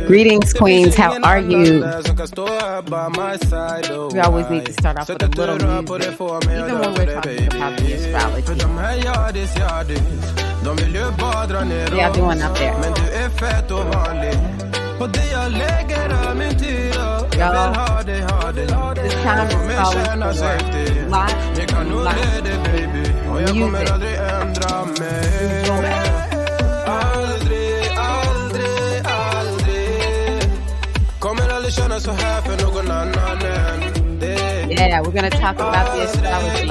Greetings, queens. How are you? We always need to start off with a little music, even when we're talking about the astrology. How y'all doing out there? Y'all, this time is calling for lots music. Yeah, we're going to talk about the astrology.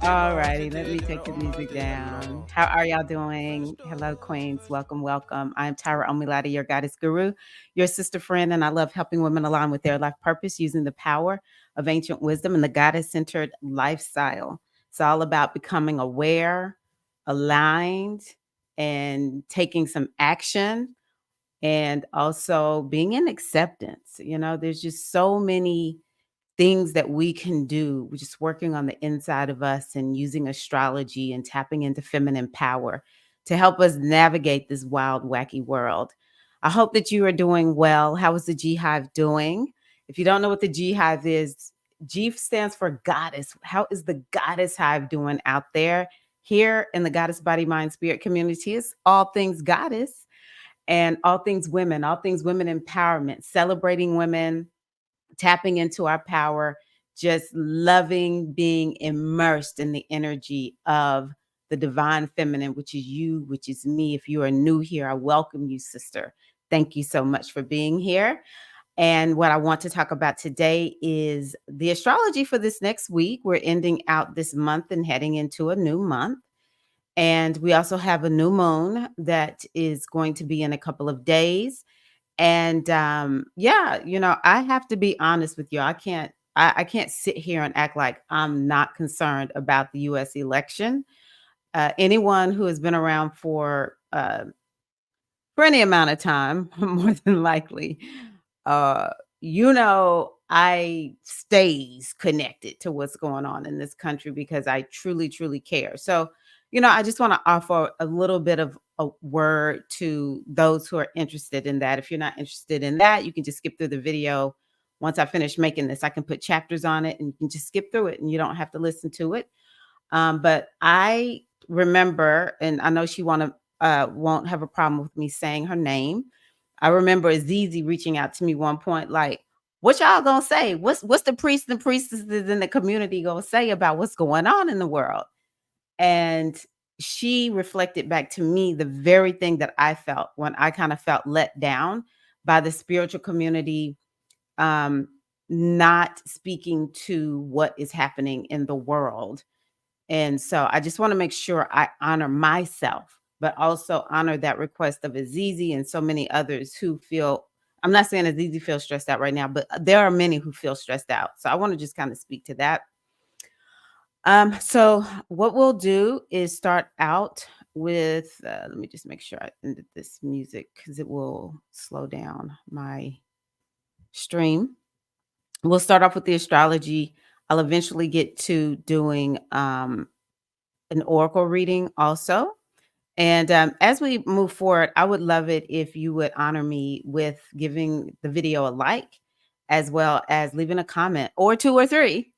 Alrighty, let me take the music down. How are y'all doing? Hello, queens. Welcome, welcome. I'm Tyra Omilati, your goddess guru, your sister friend, and I love helping women align with their life purpose using the power of ancient wisdom and the goddess-centered lifestyle. It's all about becoming aware, aligned, and taking some action, and also being in acceptance. You know, there's just so many things that we can do. We're just working on the inside of us and using astrology and tapping into feminine power to help us navigate this wild, wacky world. I hope that you are doing well. How is the G Hive doing? If you don't know what the G Hive is, G stands for goddess. How is the goddess hive doing out there? Here in the Goddess Body Mind Spirit community is all things goddess and all things women empowerment, celebrating women, tapping into our power, just loving being immersed in the energy of the divine feminine, which is you, which is me. If you are new here, I welcome you, sister. Thank you so much for being here. And what I want to talk about today is the astrology for this next week. We're ending out this month and heading into a new month. And we also have a new moon that is going to be in a couple of days. And yeah, you know, I have to be honest with you. I can't sit here and act like I'm not concerned about the US election. Anyone who has been around for any amount of time, more than likely, you know, I stays connected to what's going on in this country because I truly, truly care. So, you know, I just want to offer a little bit of a word to those who are interested in that. If you're not interested in that, you can just skip through the video. Once I finish making this, I can put chapters on it and you can just skip through it and you don't have to listen to it. But I remember, and I know she won't have a problem with me saying her name. I remember Azizi reaching out to me one point, like, what y'all gonna say? What's the priests and priestesses in the community gonna say about what's going on in the world? And she reflected back to me the very thing that I felt when I kind of felt let down by the spiritual community, not speaking to what is happening in the world. And so I just want to make sure I honor myself, but also honor that request of Azizi and so many others who feel, I'm not saying Azizi feels stressed out right now, but there are many who feel stressed out. So I want to just kind of speak to that. So what we'll do is start out with, let me just make sure I ended this music because it will slow down my stream. We'll start off with the astrology. I'll eventually get to doing an oracle reading also. And as we move forward, I would love it if you would honor me with giving the video a like, as well as leaving a comment or 2 or 3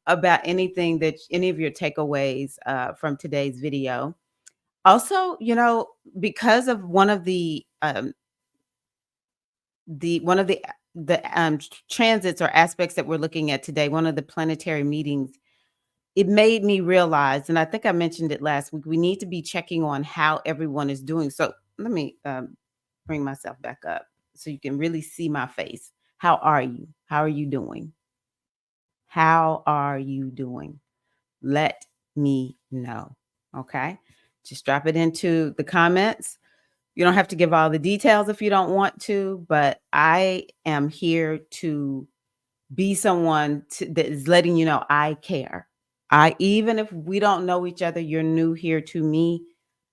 about anything that any of your takeaways from today's video. Also, you know, because of one of the transits or aspects that we're looking at today, one of the planetary meetings, it made me realize, and I think I mentioned it last week, we need to be checking on how everyone is doing. So let me bring myself back up so you can really see my face. How are you? How are you doing? How are you doing? Let me know. Okay. Just drop it into the comments. You don't have to give all the details if you don't want to, but I am here to be someone that is letting you know I care. Even if we don't know each other, you're new here to me.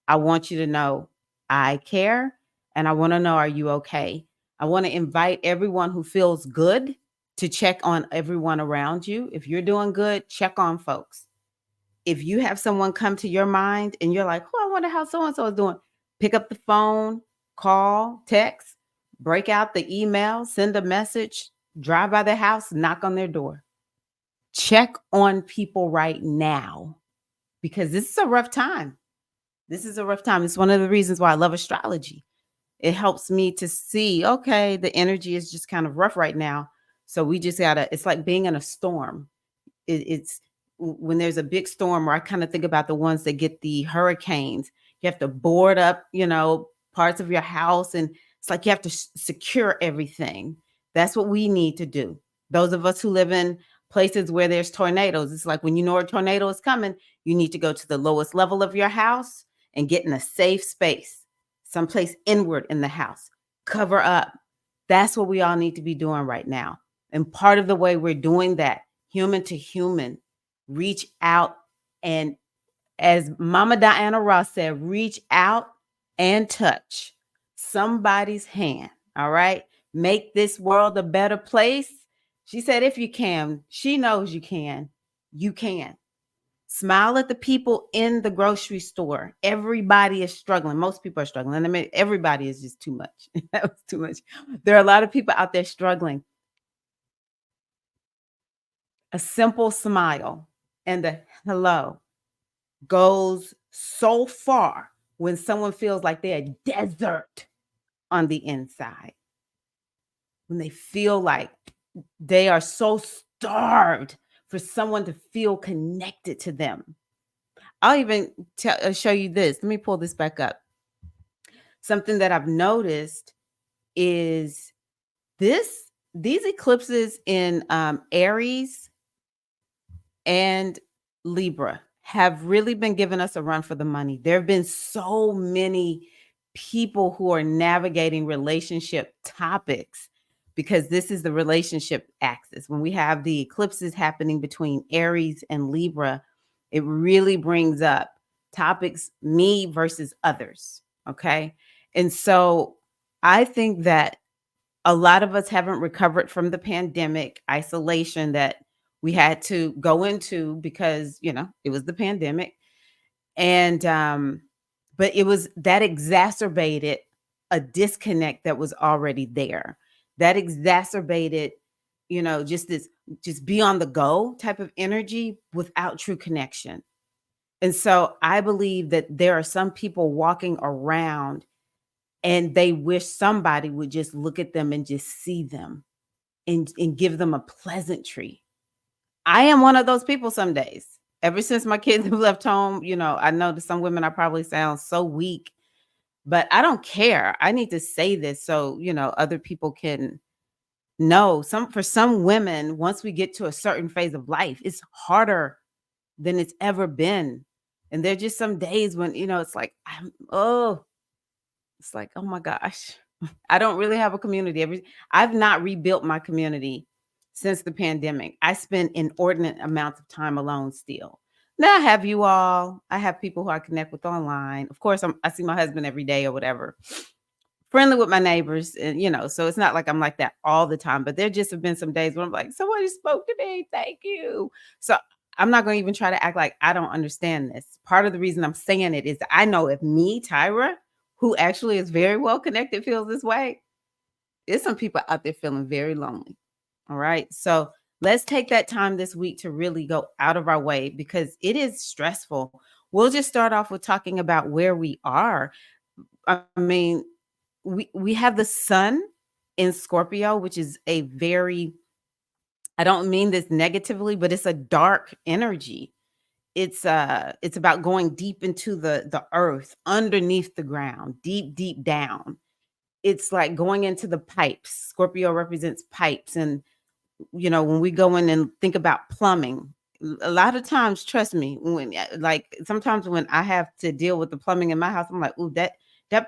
I want you to know I care. and I want to know, are you okay? I want to invite everyone who feels good to check on everyone around you. If you're doing good, check on folks. If you have someone come to your mind and you're like, oh, I wonder how so and so is doing, pick up the phone, call, text, break out the email, send a message, drive by their house, knock on their door. Check on people right now because this is a rough time. This is a rough time. It's one of the reasons why I love astrology. It helps me to see, okay, the energy is just kind of rough right now. So we just gotta, it's like being in a storm. It's when there's a big storm, or I kind of think about the ones that get the hurricanes. You have to board up, parts of your house, and it's like you have to secure everything. That's what we need to do. Those of us who live in places where there's tornadoes, it's like when you know a tornado is coming, you need to go to the lowest level of your house and get in a safe space, someplace inward in the house. Cover up. That's what we all need to be doing right now. And part of the way we're doing that, human to human, reach out, and as Mama Diana Ross said, reach out and touch somebody's hand. All right. Make this world a better place. She said, if you can, she knows you can. You can. Smile at the people in the grocery store. Everybody is struggling. Most people are struggling. I mean, everybody is just too much. That was too much. There are a lot of people out there struggling. A simple smile and a hello goes so far when someone feels like they're a desert on the inside. When they feel like they are so starved for someone to feel connected to them. I'll even show you this. Let me pull this back up. Something that I've noticed is these eclipses in Aries and Libra have really been giving us a run for the money. There have been so many people who are navigating relationship topics because this is the relationship axis. When we have the eclipses happening between Aries and Libra, it really brings up topics, me versus others. Okay. And so I think that a lot of us haven't recovered from the pandemic isolation that we had to go into because, it was the pandemic. And, but it was that exacerbated a disconnect that was already there. That exacerbated, just be on the go type of energy without true connection. And so I believe that there are some people walking around and they wish somebody would just look at them and just see them and give them a pleasantry. I am one of those people some days. Ever since my kids have left home, I know to some women I probably sound so weak, but I don't care. I need to say this so, other people can know. For some women, once we get to a certain phase of life, it's harder than it's ever been. And there're just some days when, it's like, it's like, oh my gosh, I don't really have a community. I've not rebuilt my community since the pandemic. I spend inordinate amounts of time alone still. Now I have you all. I have people who I connect with online. Of course, I see my husband every day or whatever. Friendly with my neighbors, and so it's not like I'm like that all the time. But there just have been some days where I'm like, somebody spoke to me. Thank you. So I'm not going to even try to act like I don't understand this. Part of the reason I'm saying it is I know if me, Tyra, who actually is very well connected, feels this way, there's some people out there feeling very lonely. All right. So let's take that time this week to really go out of our way because it is stressful. We'll just start off with talking about where we are. I mean, we have the sun in Scorpio, which is a very, I don't mean this negatively, but it's a dark energy. It's about going deep into the earth, underneath the ground, deep down. It's like going into the pipes. Scorpio represents pipes. And, when we go in and think about plumbing, a lot of times, trust me, sometimes when I have to deal with the plumbing in my house, I'm like, ooh, that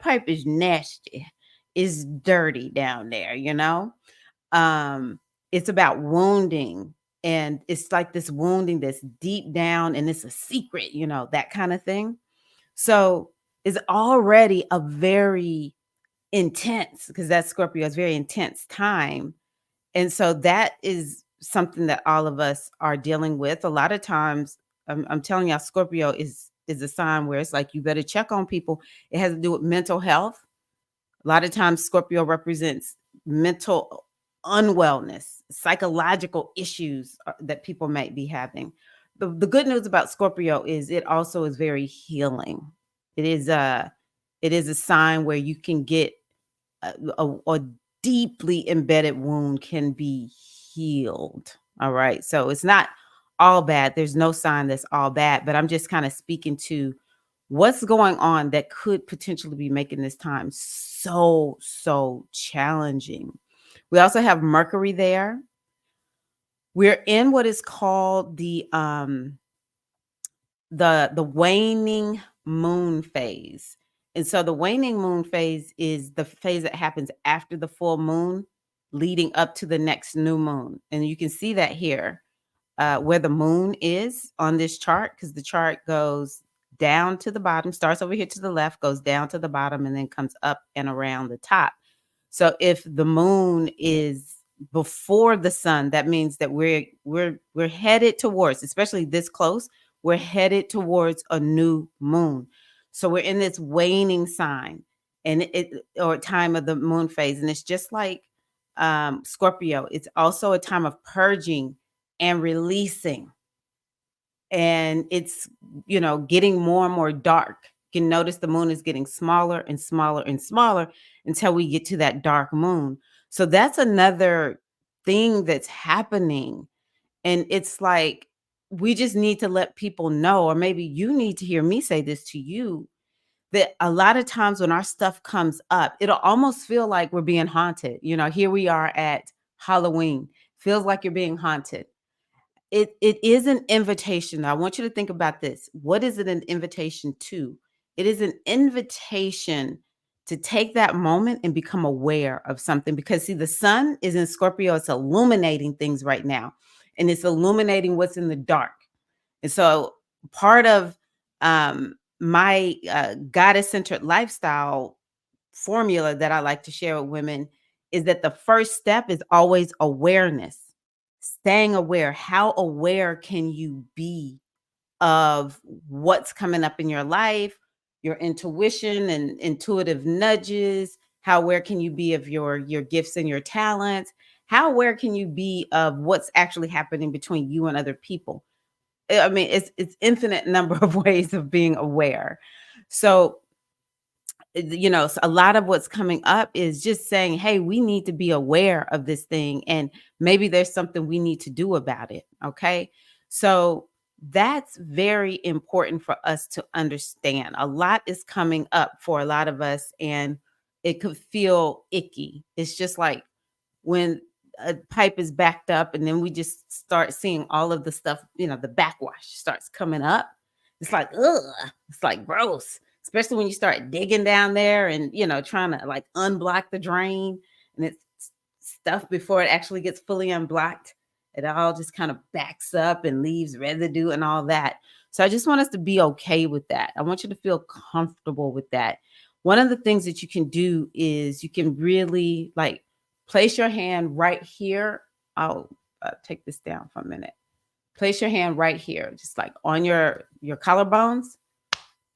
pipe is nasty. It's dirty down there, It's about wounding. And it's like this wounding that's deep down and it's a secret, that kind of thing. So it's already a very intense because that's Scorpio. It's very intense time. And so that is something that all of us are dealing with. A lot of times, I'm telling y'all, Scorpio is a sign where it's like you better check on people. It has to do with mental health. A lot of times, Scorpio represents mental unwellness, psychological issues that people might be having. The good news about Scorpio is it also is very healing. It is a it is a sign where you can get a deeply embedded wound can be healed. All right. So it's not all bad. There's no sign that's all bad, but I'm just kind of speaking to what's going on that could potentially be making this time so challenging. We also have Mercury there. We're in what is called the waning moon phase. And so the waning moon phase is the phase that happens after the full moon leading up to the next new moon. And you can see that here where the moon is on this chart because the chart goes down to the bottom, starts over here to the left, goes down to the bottom, and then comes up and around the top. So if the moon is before the sun, that means that we're headed towards, especially this close, we're headed towards a new moon. So we're in this waning sign and it or time of the moon phase. And it's just like Scorpio, it's also a time of purging and releasing. And it's, getting more and more dark. You can notice the moon is getting smaller and smaller and smaller until we get to that dark moon. So that's another thing that's happening. And it's like, we just need to let people know, or maybe you need to hear me say this to you, that a lot of times when our stuff comes up, it'll almost feel like we're being haunted. Here we are at Halloween, feels like you're being haunted. It is an invitation. I want you to think about this. What is it an invitation to? It is an invitation to take that moment and become aware of something because see, the sun is in Scorpio. It's illuminating things right now, and it's illuminating what's in the dark. And so part of my goddess centered lifestyle formula that I like to share with women is that the first step is always awareness, staying aware. How aware can you be of what's coming up in your life, your intuition and intuitive nudges? How aware can you be of your gifts and your talents? How aware can you be of what's actually happening between you and other people? I mean, it's infinite number of ways of being aware. So a lot of what's coming up is just saying, hey, we need to be aware of this thing. And maybe there's something we need to do about it. Okay. So that's very important for us to understand. A lot is coming up for a lot of us, and it could feel icky. It's just like when a pipe is backed up and then we just start seeing all of the stuff, the backwash starts coming up. It's like, ugh, it's like gross, especially when you start digging down there and, trying to like unblock the drain and it's stuff before it actually gets fully unblocked. It all just kind of backs up and leaves residue and all that. So I just want us to be okay with that. I want you to feel comfortable with that. One of the things that you can do is you can really like place your hand right here. I'll take this down for a minute. Place your hand right here, just like on your collarbones.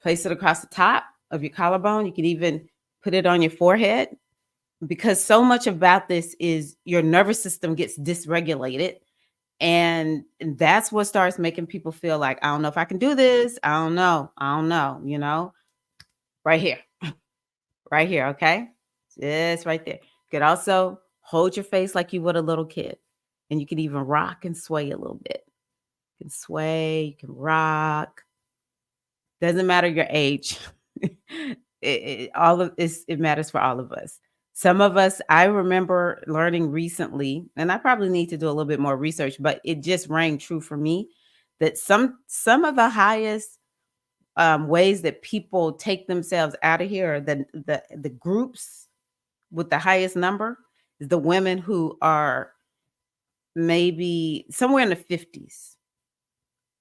Place it across the top of your collarbone. You can even put it on your forehead because so much about this is your nervous system gets dysregulated. And that's what starts making people feel like, I don't know if I can do this. I don't know. Right here, right here. Okay. Just right there. You could also hold your face like you would a little kid. And you can even rock and sway a little bit. You can sway, you can rock. Doesn't matter your age. It matters for all of us. Some of us, I remember learning recently, and I probably need to do a little bit more research, but it just rang true for me that some of the highest ways that people take themselves out of here, are the groups with the highest number is the women who are maybe somewhere in the 50s,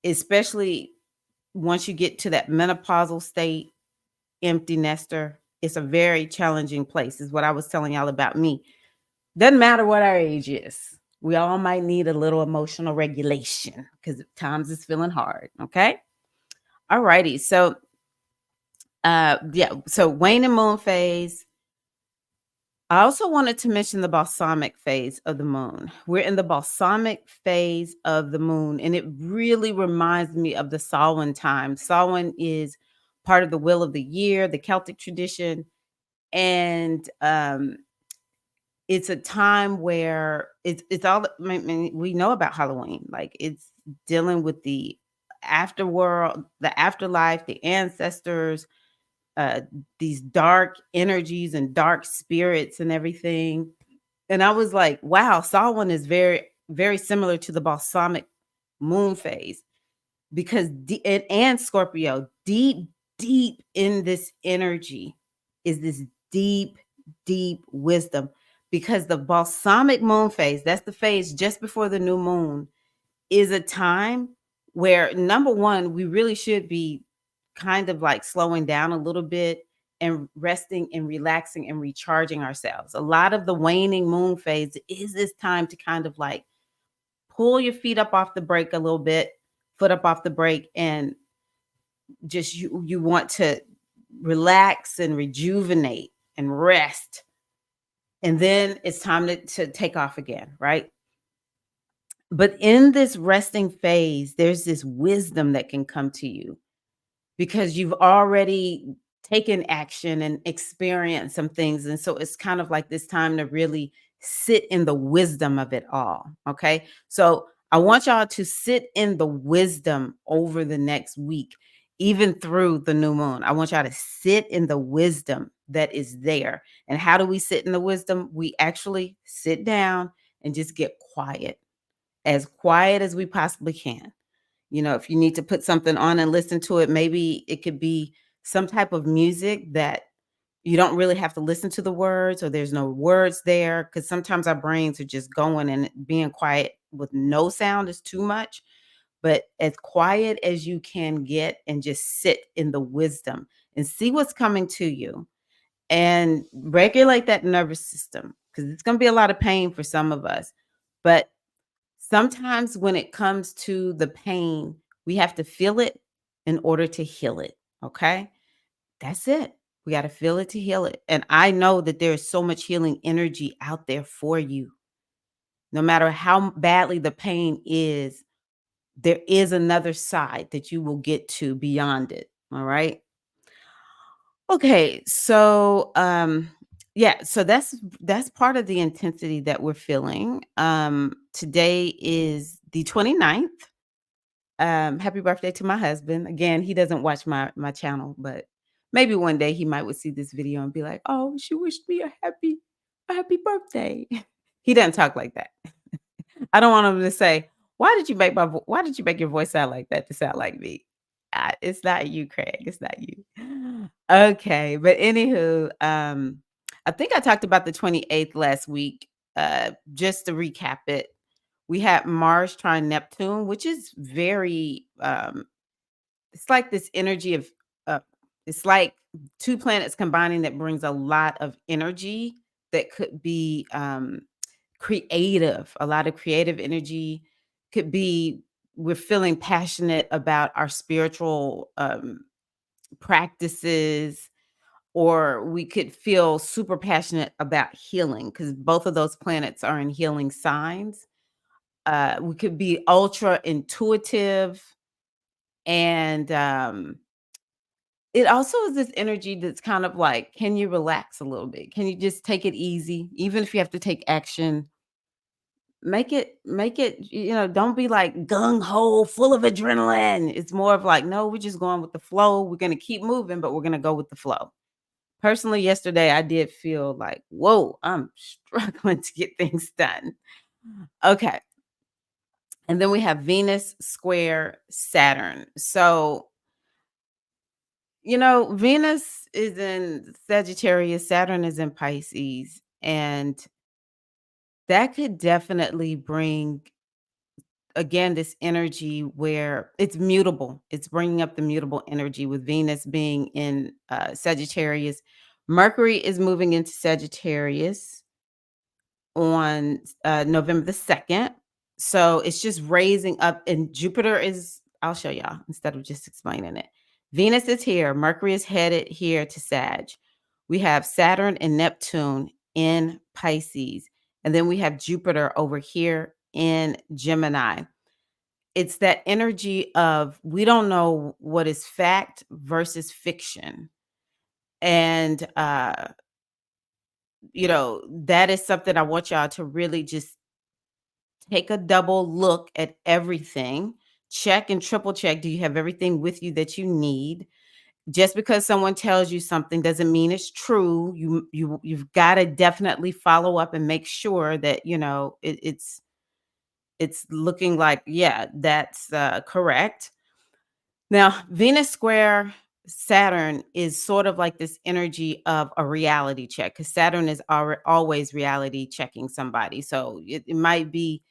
especially once you get to that menopausal state, empty nester. It's a very challenging place, is what I was telling y'all about me. Doesn't matter what our age is. We all might need a little emotional regulation because times is feeling hard. Okay. All righty. So yeah, so wane and moon phase. I also wanted to mention the balsamic phase of the moon. We're in the balsamic phase of the moon, and it really reminds me of the Samhain time. Samhain is part of the wheel of the year, the Celtic tradition, and it's a time where it's all. I mean, we know about Halloween, like it's dealing with the afterworld, the afterlife, the ancestors, uh, these dark energies and dark spirits and everything. And I was like, wow, Samhain is very, very similar to the balsamic moon phase because and Scorpio, deep, deep in this energy is this deep, deep wisdom. Because the balsamic moon phase, that's the phase just before the new moon, is a time where number one, we really should be kind of like slowing down a little bit and resting and relaxing and recharging ourselves. A lot of the waning moon phase is this time to kind of like pull your feet up off the brake a little bit, foot up off the brake, and just you want to relax and rejuvenate and rest. And then it's time to take off again, right? But in this resting phase, there's this wisdom that can come to you because you've already taken action and experienced some things. And so it's kind of like this time to really sit in the wisdom of it all. Okay. So I want y'all to sit in the wisdom over the next week, even through the new moon. I want y'all to sit in the wisdom that is there. And how do we sit in the wisdom? We actually sit down and just get quiet as we possibly can. You know, if you need to put something on and listen to it, maybe it could be some type of music that you don't really have to listen to the words or there's no words there. Cause sometimes our brains are just going and being quiet with no sound is too much. But as quiet as you can get and just sit in the wisdom and see what's coming to you and regulate that nervous system because it's going to be a lot of pain for some of us. But sometimes when it comes to the pain, we have to feel it in order to heal it, okay? That's it. We gotta feel it to heal it, and I know that there is so much healing energy out there for you. No matter how badly the pain is, there is another side that you will get to beyond it, all right? Okay, so, yeah, so that's part of the intensity that we're feeling. Today is the 29th. Happy birthday to my husband. Again, he doesn't watch my channel, but maybe one day he might would see this video and be like, "Oh, she wished me a happy birthday." He doesn't talk like that. I don't want him to say, why did you make your voice sound like that to sound like me?" It's not you, Craig. It's not you. Okay, but anywho, I think I talked about the 28th last week. Just to recap it, we had Mars trine Neptune, which is very it's like this energy of uh it's like two planets combining that brings a lot of energy that could be creative, a lot of creative energy could be we're feeling passionate about our spiritual practices or we could feel super passionate about healing because both of those planets are in healing signs. We could be ultra intuitive and it also is this energy that's kind of like, can you relax a little bit? Can you just take it easy? Even if you have to take action, make it, don't be like gung ho, full of adrenaline. It's more of like, no, we're just going with the flow. We're gonna keep moving, but we're gonna go with the flow. Personally, yesterday I did feel like, whoa, I'm struggling to get things done. Okay. And then we have Venus square Saturn. So, Venus is in Sagittarius, Saturn is in Pisces, and that could definitely bring again this energy where it's mutable. It's bringing up the mutable energy with Venus being in Sagittarius. Mercury is moving into Sagittarius on November the 2nd. So it's just raising up, and Jupiter is, I'll show y'all instead of just explaining it. Venus is here, Mercury is headed here to Sag. We have Saturn and Neptune in Pisces, and then we have Jupiter over here in Gemini. It's that energy of we don't know what is fact versus fiction. And that is something I want y'all to really just take a double look at everything. Check and triple check. Do you have everything with you that you need? Just because someone tells you something doesn't mean it's true. You've got to definitely follow up and make sure that it's looking like, yeah, that's correct. Now, Venus square Saturn is sort of like this energy of a reality check, because Saturn is always reality checking somebody. So it might be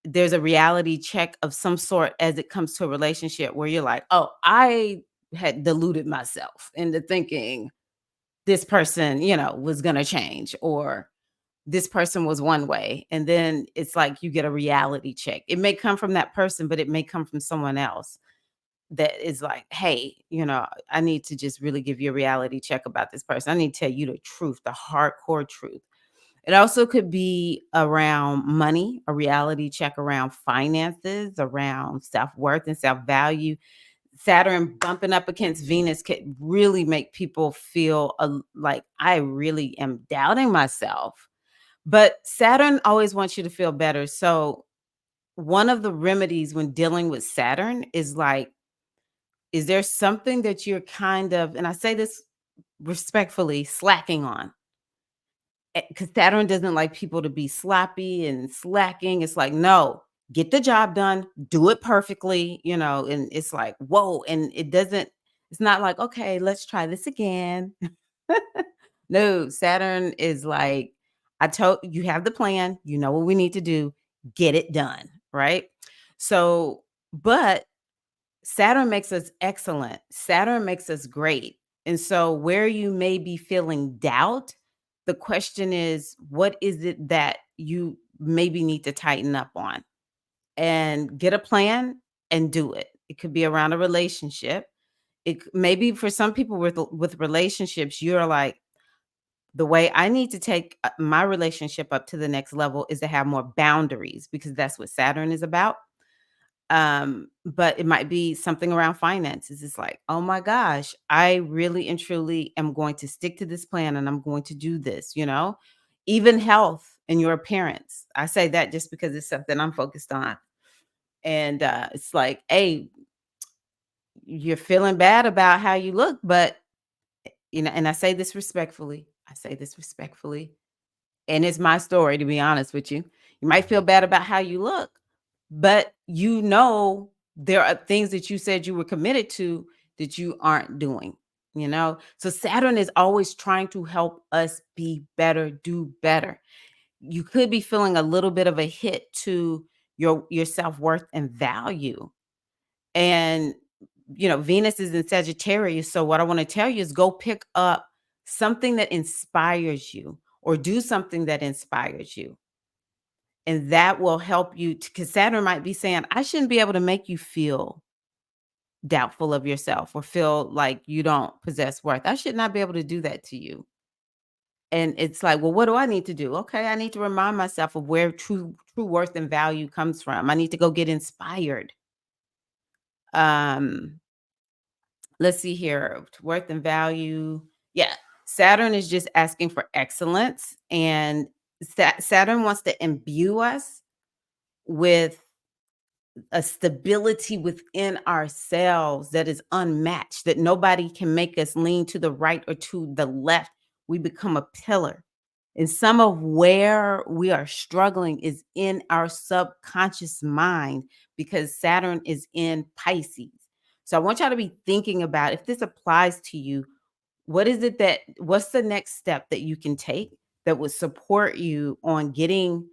there's a reality check of some sort as it comes to a relationship where you're like, oh, I had deluded myself into thinking this person, was going to change, or this person was one way. And then it's like you get a reality check. It may come from that person, but it may come from someone else that is like, hey, I need to just really give you a reality check about this person. I need to tell you the truth, the hardcore truth. It also could be around money, a reality check around finances, around self-worth and self-value. Saturn bumping up against Venus could really make people feel like I really am doubting myself. But Saturn always wants you to feel better. So one of the remedies when dealing with Saturn is like, is there something that you're kind of, and I say this respectfully, slacking on? Because Saturn doesn't like people to be sloppy and slacking. It's like, no, get the job done, do it perfectly, and it's like, whoa. And it's not like, okay, let's try this again. No, Saturn is like, I told you have the plan, you know what we need to do, get it done. Right. So, but Saturn makes us excellent. Saturn makes us great. And so, where you may be feeling doubt, the question is, what is it that you maybe need to tighten up on? And get a plan and do it. It could be around a relationship. Maybe for some people with relationships, you're like, the way I need to take my relationship up to the next level is to have more boundaries, because that's what Saturn is about. But it might be something around finances. It's like, oh my gosh, I really and truly am going to stick to this plan and I'm going to do this, even health and your appearance. I say that just because it's something I'm focused on. And it's like, hey, you're feeling bad about how you look, but and I say this respectfully. I say this respectfully. And it's my story, to be honest with you. You might feel bad about how you look, but there are things that you said you were committed to that you aren't doing. So Saturn is always trying to help us be better, do better. You could be feeling a little bit of a hit to your self-worth and value. And Venus is in Sagittarius. So what I want to tell you is go pick up something that inspires you, or do something that inspires you. And that will help you, because Saturn might be saying, I shouldn't be able to make you feel doubtful of yourself or feel like you don't possess worth. I should not be able to do that to you. And it's like, well, what do I need to do? Okay, I need to remind myself of where true worth and value comes from. I need to go get inspired. Um, let's see here. Worth and value. Yeah. Saturn is just asking for excellence. And Saturn wants to imbue us with a stability within ourselves that is unmatched, that nobody can make us lean to the right or to the left. We become a pillar. And some of where we are struggling is in our subconscious mind, because Saturn is in Pisces. So I want y'all to be thinking about, if this applies to you, what's the next step that you can take that would support you on getting,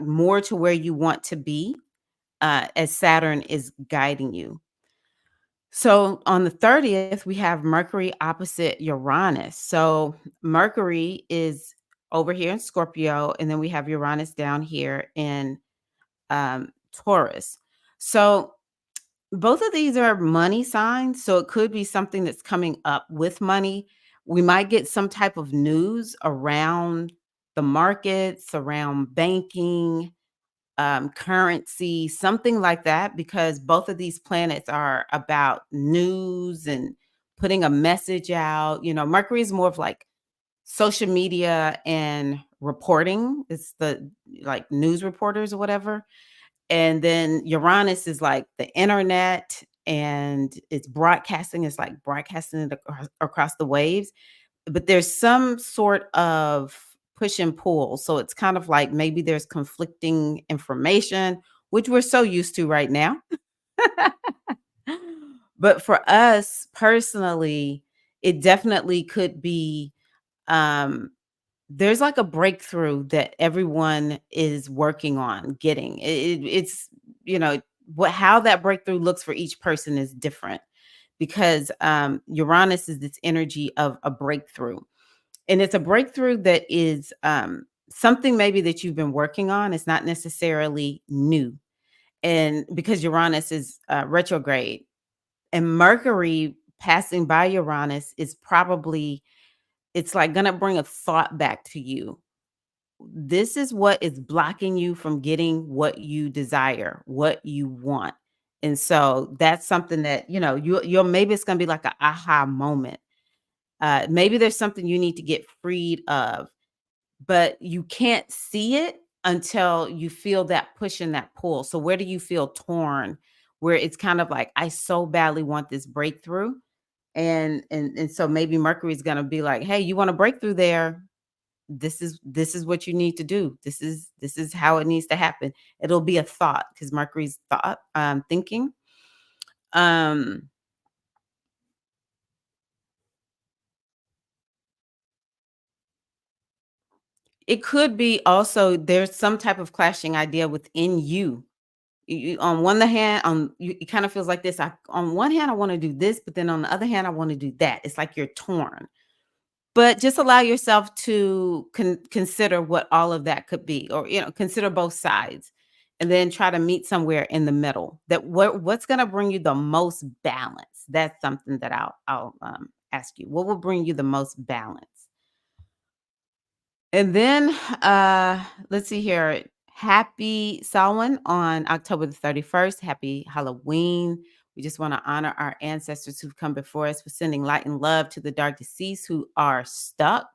more to where you want to be, as Saturn is guiding you. So on the 30th, we have Mercury opposite Uranus. So Mercury is over here in Scorpio, and then we have Uranus down here in Taurus. So both of these are money signs. So it could be something that's coming up with money. We might get some type of news around the markets, around banking, currency, something like that, because both of these planets are about news and putting a message out. Mercury is more of like social media and reporting. It's the like news reporters or whatever. And then Uranus is like the internet and it's broadcasting. It's like broadcasting it across the waves, but there's some sort of push and pull. So it's kind of like maybe there's conflicting information, which we're so used to right now. But for us personally, it definitely could be um there's like a breakthrough that everyone is working on getting. It's what how that breakthrough looks for each person is different because Uranus is this energy of a breakthrough. And it's a breakthrough that is something maybe that you've been working on. It's not necessarily new. And because Uranus is retrograde and Mercury passing by Uranus is probably, it's like going to bring a thought back to you. This is what is blocking you from getting what you desire, what you want. And so that's something that, you'll maybe it's going to be like an aha moment. Maybe there's something you need to get freed of, but you can't see it until you feel that push and that pull. So where do you feel torn? Where it's kind of like, I so badly want this breakthrough. And so maybe Mercury is gonna be like, hey, you want a breakthrough there? This is what you need to do. This is how it needs to happen. It'll be a thought because Mercury's thought, thinking. Um, it could be also there's some type of clashing idea within you. On one the hand, it kind of feels like this. On one hand, I want to do this, but then on the other hand, I want to do that. It's like you're torn. But just allow yourself to consider what all of that could be, or consider both sides, and then try to meet somewhere in the middle. That what's going to bring you the most balance? That's something that I'll ask you. What will bring you the most balance? And then, let's see here. Happy Samhain on October the 31st. Happy Halloween. We just want to honor our ancestors who've come before us for sending light and love to the dark deceased who are stuck.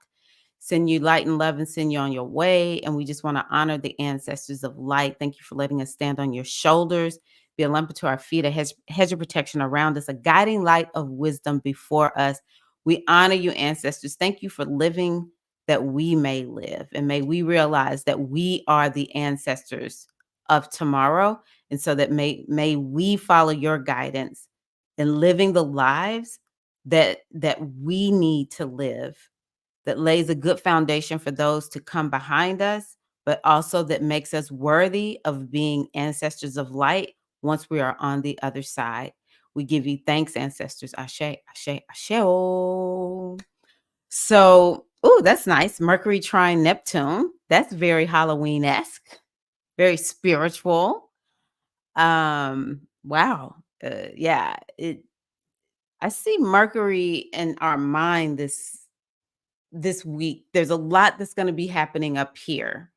Send you light and love and send you on your way. And we just want to honor the ancestors of light. Thank you for letting us stand on your shoulders, be a lamp to our feet, a hedge of protection around us, a guiding light of wisdom before us. We honor you, ancestors. Thank you for living that we may live. And may we realize that we are the ancestors of tomorrow. And so that may we follow your guidance in living the lives that we need to live, that lays a good foundation for those to come behind us, but also that makes us worthy of being ancestors of light once we are on the other side. We give you thanks, ancestors. Ashe, ashe, ashe. Oh. So, oh, that's nice. Mercury trine Neptune. That's very Halloween-esque, very spiritual. Wow. Yeah, I see Mercury in our mind this week. There's a lot that's going to be happening up here.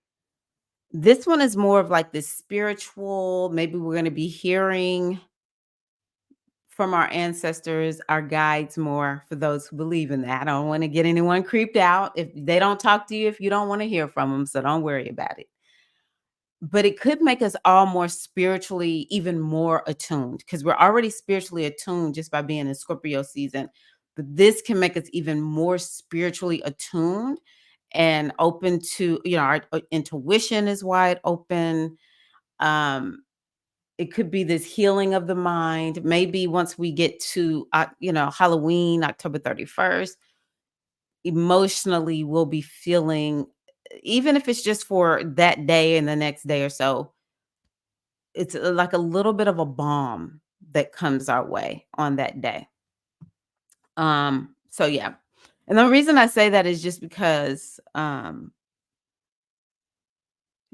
This one is more of like this spiritual, maybe we're going to be hearing from our ancestors, our guides more for those who believe in that. I don't want to get anyone creeped out if they don't talk to you, if you don't want to hear from them. So don't worry about it. But it could make us all more spiritually, even more attuned because we're already spiritually attuned just by being in Scorpio season. But this can make us even more spiritually attuned and open to, our intuition is wide open. Um, it could be this healing of the mind. Maybe once we get to, Halloween, October 31st, emotionally we'll be feeling, even if it's just for that day and the next day or so, it's like a little bit of a balm that comes our way on that day. So yeah. And the reason I say that is just because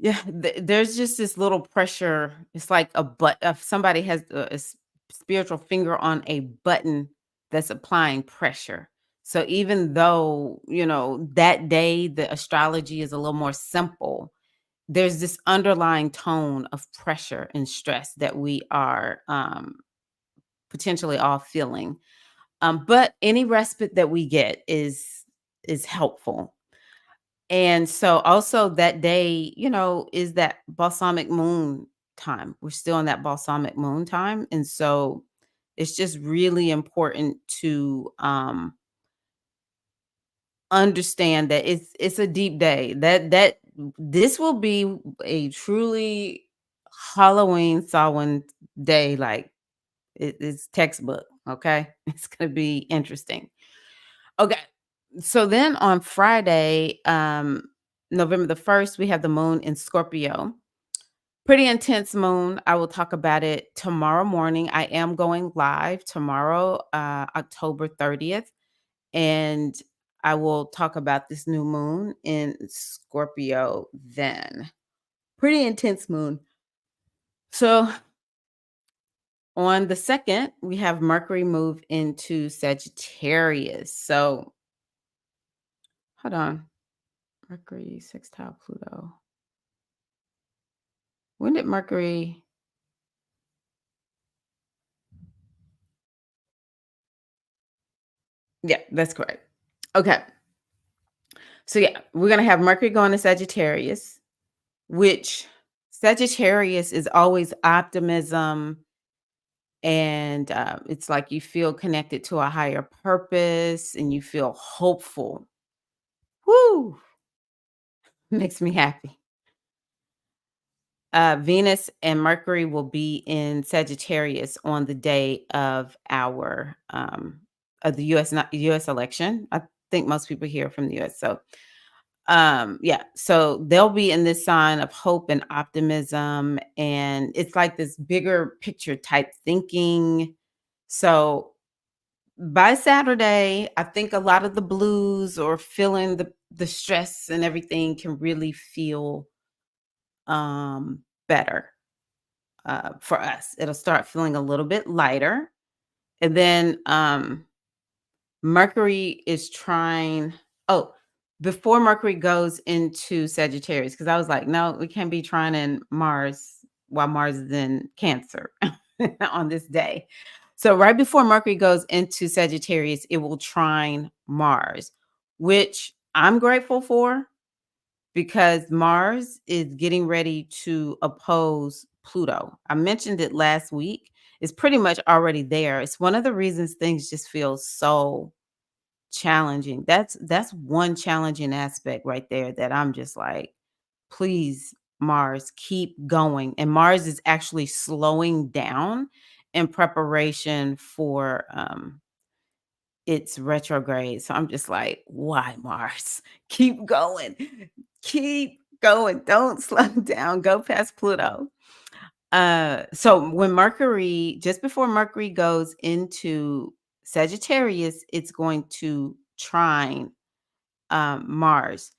yeah, there's just this little pressure. It's like a if somebody has a spiritual finger on a button that's applying pressure. So even though, that day the astrology is a little more simple, there's this underlying tone of pressure and stress that we are potentially all feeling. But any respite that we get is helpful. And so also that day, is that balsamic moon time. We're still in that balsamic moon time. And so it's just really important to understand that it's a deep day. That this will be a truly Halloween Samhain day, like it's textbook. Okay. It's gonna be interesting. Okay. So then on Friday, November the 1st, we have the moon in Scorpio. Pretty intense moon. I will talk about it tomorrow morning. I am going live tomorrow, October 30th, and I will talk about this new moon in Scorpio then. Pretty intense moon. So on the 2nd, we have Mercury move into Sagittarius. So hold on. Mercury sextile Pluto. When did Mercury Yeah, that's correct. Okay. So yeah, we're gonna have Mercury going to Sagittarius, which Sagittarius is always optimism, and it's like you feel connected to a higher purpose and you feel hopeful. Woo! Makes me happy. Venus and Mercury will be in Sagittarius on the day of the US election. I think most people here from the US. So yeah, so they'll be in this sign of hope and optimism, and it's like this bigger picture type thinking. So by Saturday, I think a lot of the blues or feeling the stress and everything can really feel better for us. It'll start feeling a little bit lighter. And then Mercury is trying oh, before Mercury goes into Sagittarius, because I was like, "No, we can't be trying in Mars while Mars is in Cancer on this day." So right before Mercury goes into Sagittarius, it will trine Mars, which I'm grateful for because Mars is getting ready to oppose Pluto. I mentioned it last week. It's pretty much already there. It's one of the reasons things just feel so challenging. That's one challenging aspect right there that I'm just like, please, Mars, keep going. And Mars is actually slowing down in preparation for its retrograde. So I'm just like, why, Mars? Keep going. Keep going. Don't slow down. Go past Pluto. So when Mercury, just before Mercury goes into Sagittarius, it's going to trine Mars.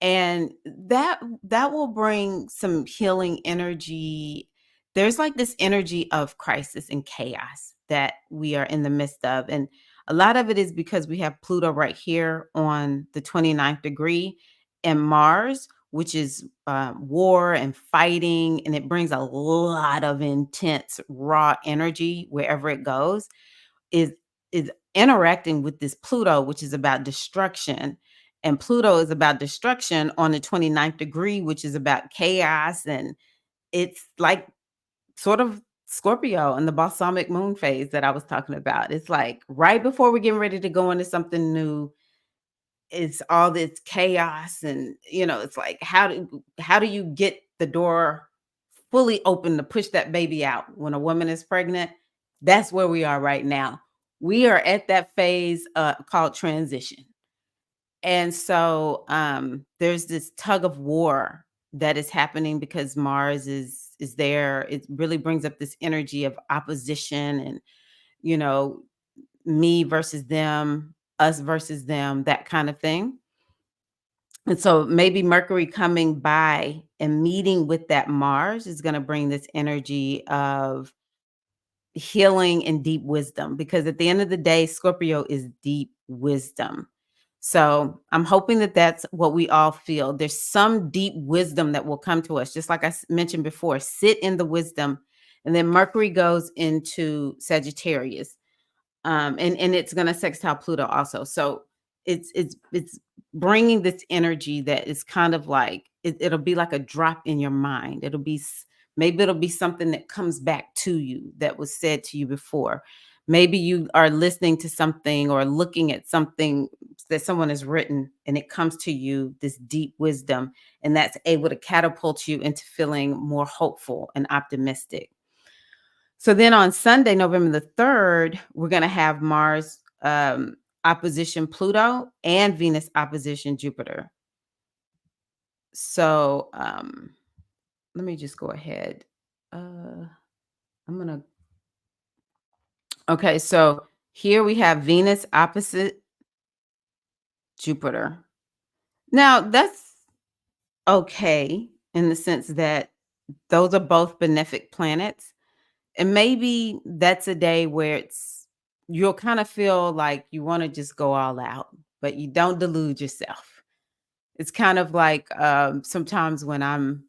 And that will bring some healing energy. There's like this energy of crisis and chaos that we are in the midst of. And a lot of it is because we have Pluto right here on the 29th degree and Mars, which is war and fighting. And it brings a lot of intense, raw energy wherever it goes, is is interacting with this Pluto, which is about destruction. And Pluto is about destruction on the 29th degree, which is about chaos. And it's like sort of Scorpio and the balsamic moon phase that I was talking about. It's like right before we're getting ready to go into something new, it's all this chaos. And it's like how do you get the door fully open to push that baby out when a woman is pregnant? That's where we are right now. We are at that phase called transition. And so there's this tug of war that is happening because Mars is there. It really brings up this energy of opposition and, you know, me versus them, us versus them, that kind of thing. And so maybe Mercury coming by and meeting with that Mars is going to bring this energy of healing and deep wisdom, because at the end of the day, Scorpio is deep wisdom. So I'm hoping that that's what we all feel. There's some deep wisdom that will come to us, just like mentioned before. Sit in the wisdom, and then Mercury goes into Sagittarius, and it's going to sextile Pluto also. So it's bringing this energy that is kind of like it'll be like a drop in your mind. Maybe it'll be something that comes back to you that was said to you before. Maybe you are listening to something or looking at something that someone has written, and it comes to you, this deep wisdom, and that's able to catapult you into feeling more hopeful and optimistic. So then on Sunday, November the 3rd, we're going to have Mars opposition Pluto and Venus opposition Jupiter. So let me just go ahead. I'm going to. Okay, so here we have Venus opposite Jupiter. Now, that's okay in the sense that those are both benefic planets. And maybe that's a day where you'll kind of feel like you want to just go all out, but you don't delude yourself. It's kind of like sometimes when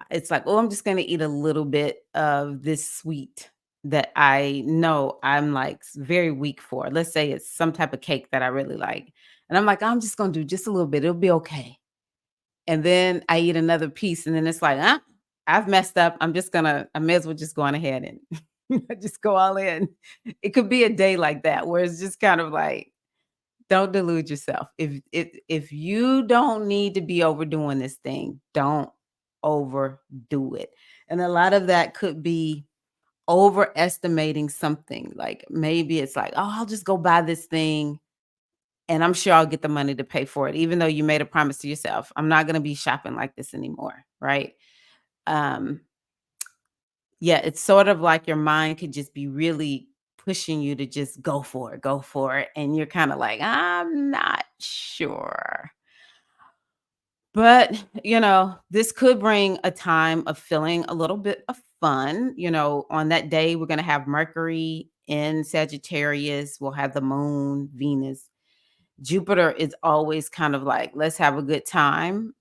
it's like, oh, I'm just going to eat a little bit of this sweet that I know I'm like very weak for. Let's say it's some type of cake that I really like. And I'm like, I'm just going to do just a little bit. It'll be okay. And then I eat another piece, and then it's like, I've messed up. I may as well just go on ahead and just go all in. It could be a day like that where it's just kind of like, don't delude yourself. If you don't need to be overdoing this thing, don't overdo it. And a lot of that could be overestimating something. Like maybe it's like, oh, I'll just go buy this thing and I'm sure I'll get the money to pay for it, even though you made a promise to yourself. I'm not going to be shopping like this anymore. Right. Um, yeah, it's sort of like your mind could just be really pushing you to just go for it. And you're kind of like, I'm not sure. But, this could bring a time of feeling a little bit of fun. On that day, we're going to have Mercury in Sagittarius. We'll have the moon, Venus. Jupiter is always kind of like, let's have a good time.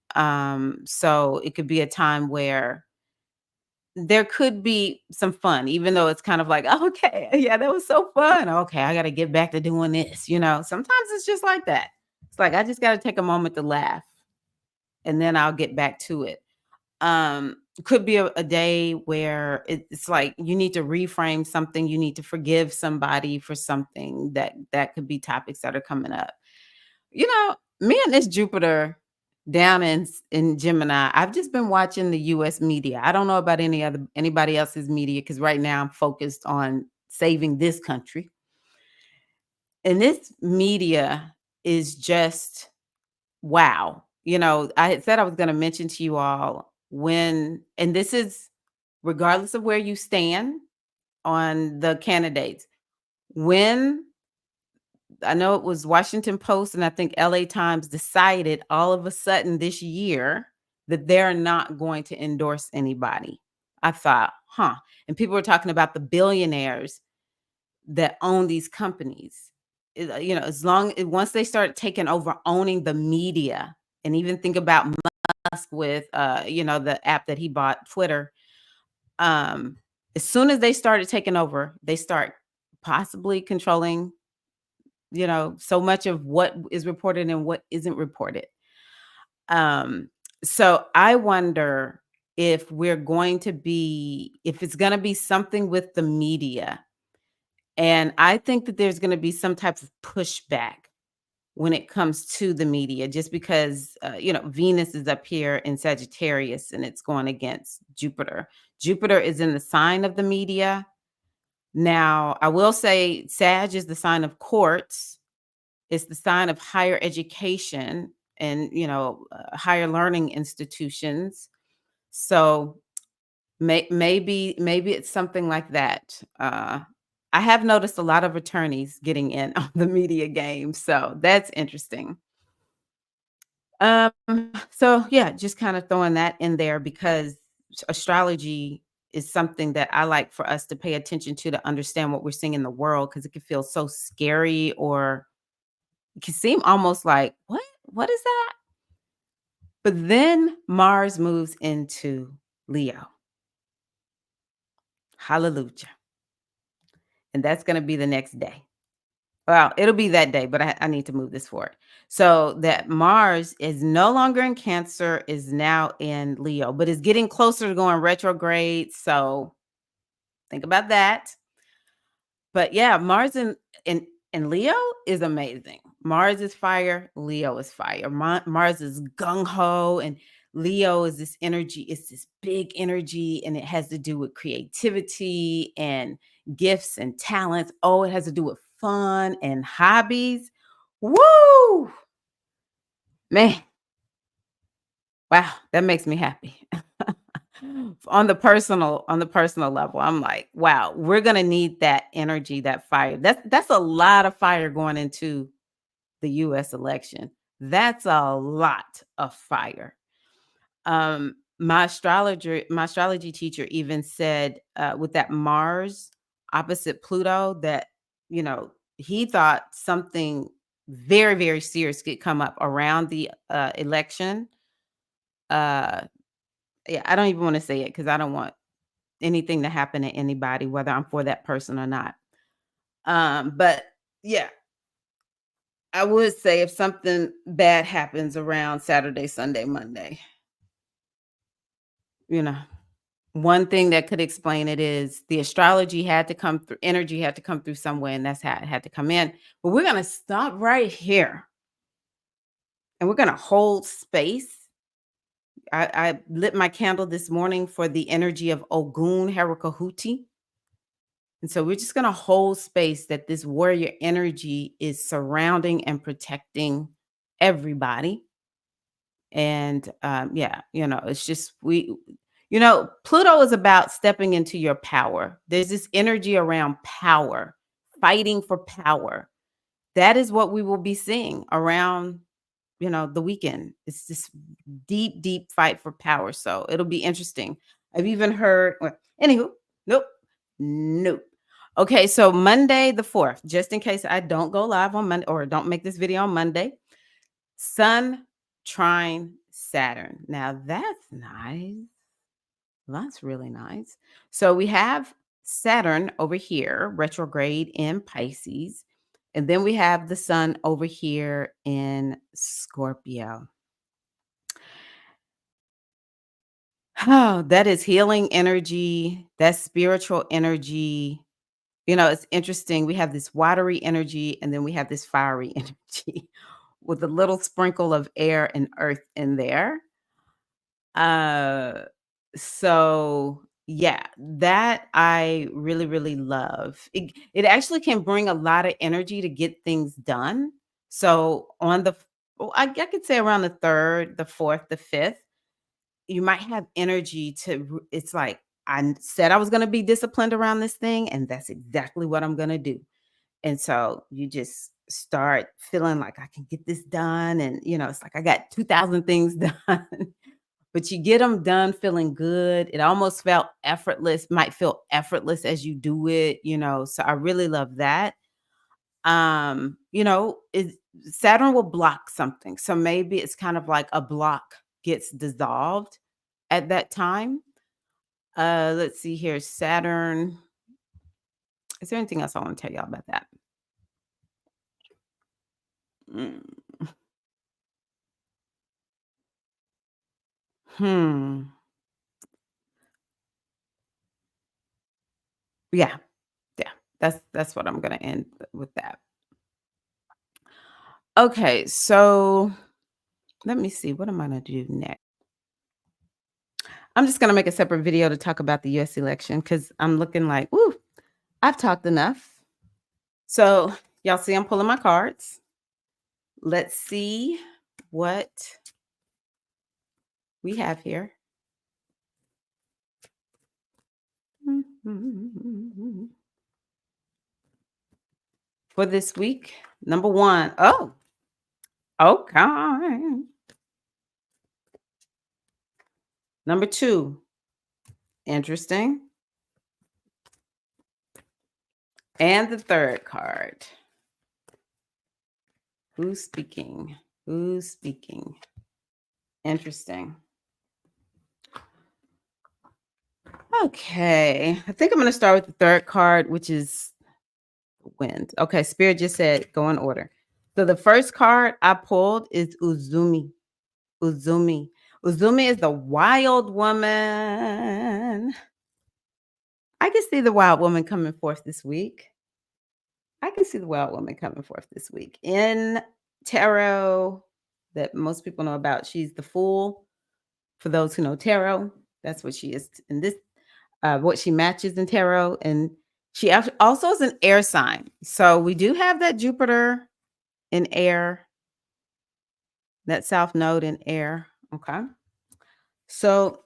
So it could be a time where there could be some fun, even though it's kind of like, "Oh, okay, yeah, that was so fun. Okay, I got to get back to doing this." Sometimes it's just like that. It's like, I just got to take a moment to laugh and then I'll get back to it. Could be a day where it's like you need to reframe something, you need to forgive somebody for something that could be topics that are coming up. Me and this Jupiter down in Gemini, I've just been watching the US media. I don't know about anybody else's media because right now I'm focused on saving this country. And this media is just wow. I had said I was going to mention to you all and this is regardless of where you stand on the candidates, when I know it was Washington Post and I think LA Times decided all of a sudden this year that they're not going to endorse anybody. I thought, huh. And people were talking about the billionaires that own these companies. Once they start taking over owning the media, and even think about Musk with the app that he bought, Twitter. As soon as they started taking over, they start possibly controlling so much of what is reported and what isn't reported. So I wonder if it's going to be something with the media. And I think that there's going to be some type of pushback when it comes to the media, just because, Venus is up here in Sagittarius and it's going against Jupiter. Jupiter is in the sign of the media. Now, I will say Sag is the sign of courts. It's the sign of higher education and, higher learning institutions. So Maybe it's something like that. I have noticed a lot of attorneys getting in on the media game, so that's interesting. Um, so yeah, just kind of throwing that in there because astrology is something that I like for us to pay attention to understand what we're seeing in the world because it can feel so scary or it can seem almost like, what? What is that? But then Mars moves into Leo. Hallelujah. And that's going to be the next day. Well, it'll be that day, but I need to move this forward. So that Mars is no longer in Cancer, is now in Leo, but is getting closer to going retrograde. So think about that. But yeah, Mars in Leo is amazing. Mars is fire, Leo is fire. Mars is gung ho, and Leo is this energy. It's this big energy, and it has to do with creativity and gifts and talents. Oh, it has to do with fun and hobbies. Woo! Man, wow, that makes me happy. On the personal level, I'm like, wow, we're gonna need that energy, that fire. That's a lot of fire going into the US election. That's a lot of fire. My astrology teacher even said with that Mars opposite Pluto that, he thought something very, very serious could come up around the election. Uh yeah, I don't even want to say it because I don't want anything to happen to anybody, whether I'm for that person or not. But yeah, I would say if something bad happens around Saturday, Sunday, Monday, you know, one thing that could explain it is the astrology had to come through, energy had to come through somewhere, and that's how it had to come in. But we're gonna stop right here and we're gonna hold space. I lit my candle this morning for the energy of Ogun Herakahuti. And so we're just going to hold space that this warrior energy is surrounding and protecting everybody. And yeah, it's just Pluto is about stepping into your power. There's this energy around power, fighting for power. That is what we will be seeing around the weekend. It's this deep, deep fight for power. So it'll be interesting. I've even heard, well, anywho, nope, nope. Okay, so Monday the 4th, just in case I don't go live on Monday or don't make this video on Monday, Sun trine Saturn. Now that's nice. That's really nice. So we have Saturn over here, retrograde in Pisces. And then we have the sun over here in Scorpio. Oh, that is healing energy. That's spiritual energy. It's interesting. We have this watery energy and then we have this fiery energy with a little sprinkle of air and earth in there. Uh so yeah, that I really, really love. It actually can bring a lot of energy to get things done. So on I could say around the third, the fourth, the fifth, you might have energy it's like said I was going to be disciplined around this thing and that's exactly what I'm going to do. And so you just start feeling like I can get this done and it's like I got 2,000 things done. But you get them done feeling good. It almost felt effortless, might feel effortless as you do it, so I really love that. Is Saturn will block something. So maybe it's kind of like a block gets dissolved at that time. Let's see here. Saturn. Is there anything else I want to tell y'all about that? Mm, Hmm. Yeah. Yeah. That's what I'm gonna end with that. Okay, so let me see. What am I gonna do next? I'm just gonna make a separate video to talk about the US election because I'm looking like, ooh, I've talked enough. So y'all see I'm pulling my cards. Let's see what we have here. For this week, number one. Oh, okay. Number two, interesting. And the third card. Who's speaking? Who's speaking? Interesting. Okay. I think I'm going to start with the third card, which is wind. Okay. Spirit just said go in order. So the first card I pulled is Uzumi. Uzumi. Uzumi is the wild woman. I can see the wild woman coming forth this week. I can see the wild woman coming forth this week. In tarot that most people know about, she's the fool. For those who know tarot, that's what she is in this, what she matches in tarot. And she also is an air sign. So we do have that Jupiter in air, that South Node in air. Okay. So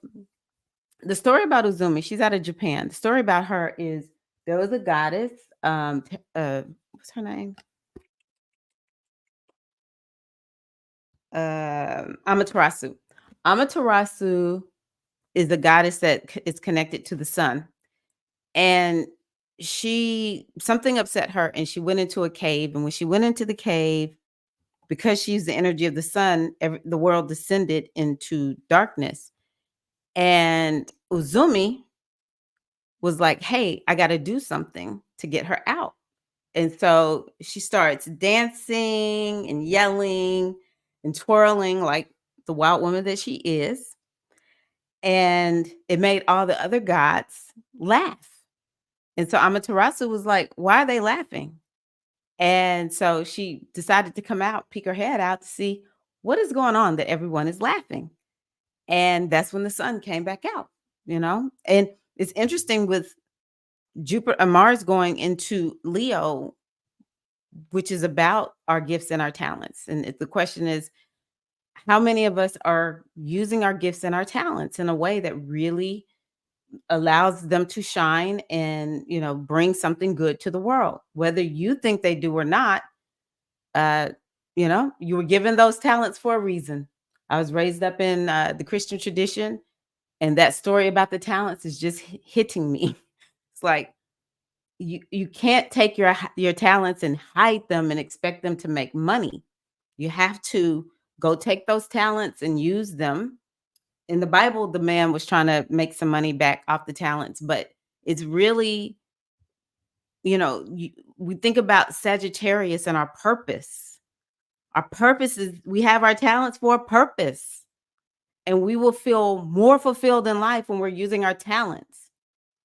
the story about Uzumi, she's out of Japan. The story about her is there was a goddess, what's her name? Amaterasu. Amaterasu is the goddess that is connected to the sun. And she something upset her and she went into a cave. And when she went into the cave, because she's the energy of the sun, the world descended into darkness. And Uzumi was like, hey, I got to do something to get her out. And so she starts dancing and yelling and twirling like the wild woman that she is. And it made all the other gods laugh. And so Amaterasu was like, why are they laughing? And so she decided to come out, peek her head out to see what is going on that everyone is laughing. And that's when the sun came back out, you know? And it's interesting with Jupiter and Mars going into Leo, which is about our gifts and our talents. And the question is, how many of us are using our gifts and our talents in a way that really allows them to shine and, bring something good to the world, whether you think they do or not. uh you were given those talents for a reason. I was raised up in the Christian tradition, and that story about the talents is just hitting me. It's like you can't take your talents and hide them and expect them to make money. You have to go take those talents and use them. In the Bible, the man was trying to make some money back off the talents, but it's really, we think about Sagittarius and our purpose. Our purpose is we have our talents for a purpose, and we will feel more fulfilled in life when we're using our talents.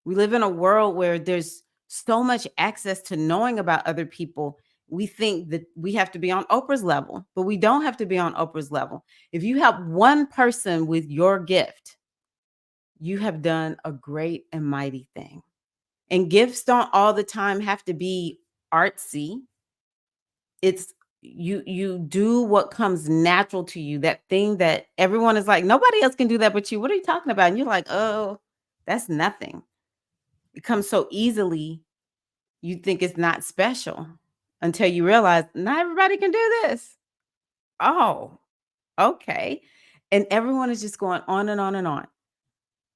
We live in a world where there's so much access to knowing about other people. We think that we have to be on Oprah's level, but we don't have to be on Oprah's level. If you help one person with your gift, you have done a great and mighty thing. And gifts don't all the time have to be artsy. It's you do what comes natural to you, that thing that everyone is like, nobody else can do that but you. What are you talking about? And you're like, oh, that's nothing. It comes so easily, you think it's not special until you realize not everybody can do this. Oh, okay. And everyone is just going on and on and on.